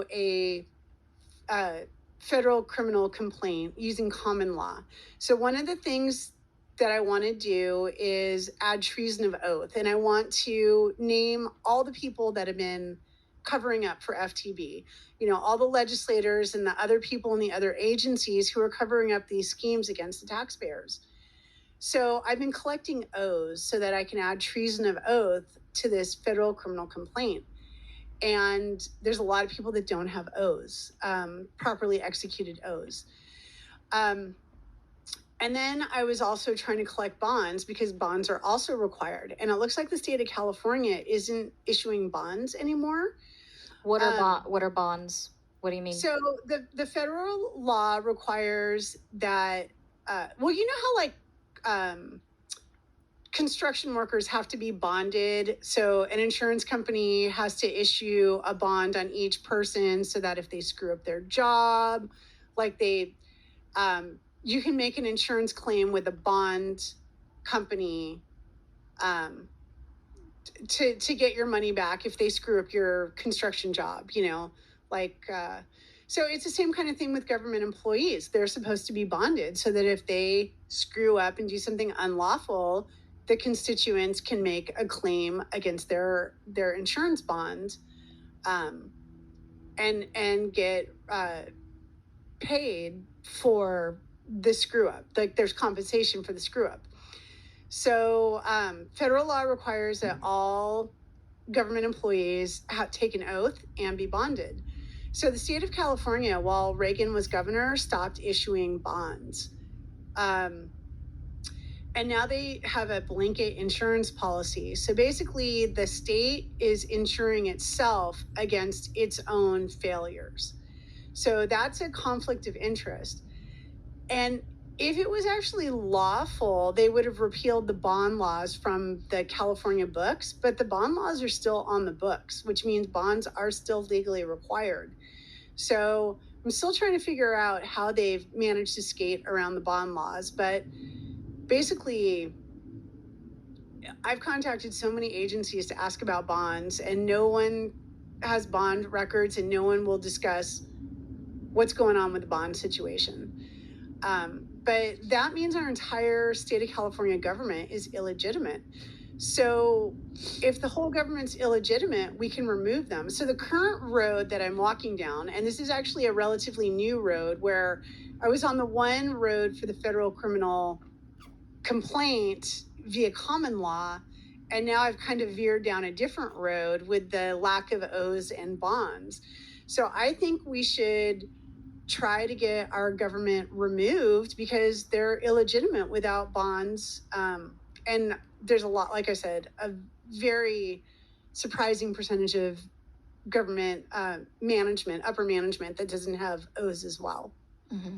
do a federal criminal complaint using common law. So one of the things that I want to do is add treason of oath, and I want to name all the people that have been covering up for FTB. All the legislators and the other people in the other agencies who are covering up these schemes against the taxpayers. So I've been collecting O's so that I can add treason of oath to this federal criminal complaint. And there's a lot of people that don't have O's, properly executed O's. And then I was also trying to collect bonds because bonds are also required. And it looks like the state of California isn't issuing bonds anymore. What are bonds? What do you mean? So the federal law requires that, well, you know how construction workers have to be bonded. So an insurance company has to issue a bond on each person so that if they screw up their job, you can make an insurance claim with a bond company to get your money back if they screw up your construction job, so it's the same kind of thing with government employees. They're supposed to be bonded so that if they screw up and do something unlawful, the constituents can make a claim against their insurance bond, and get paid for the screw up. Like there's compensation for the screw up. So federal law requires that all government employees take an oath and be bonded. So the state of California, while Reagan was governor, stopped issuing bonds. And now they have a blanket insurance policy. So basically, the state is insuring itself against its own failures. So that's a conflict of interest. And if it was actually lawful, they would have repealed the bond laws from the California books, but the bond laws are still on the books, which means bonds are still legally required. So I'm still trying to figure out how they've managed to skate around the bond laws. But basically, I've contacted so many agencies to ask about bonds, and no one has bond records, and no one will discuss what's going on with the bond situation. But that means our entire state of California government is illegitimate. So if the whole government's illegitimate, we can remove them. So the current road that I'm walking down, and this is actually a relatively new road, where I was on the one road for the federal criminal complaint via common law, and now I've kind of veered down a different road with the lack of O's and bonds. So I think we should try to get our government removed because they're illegitimate without bonds. And there's a lot, like I said, a very surprising percentage of government management, upper management, that doesn't have O's as well. Mm-hmm.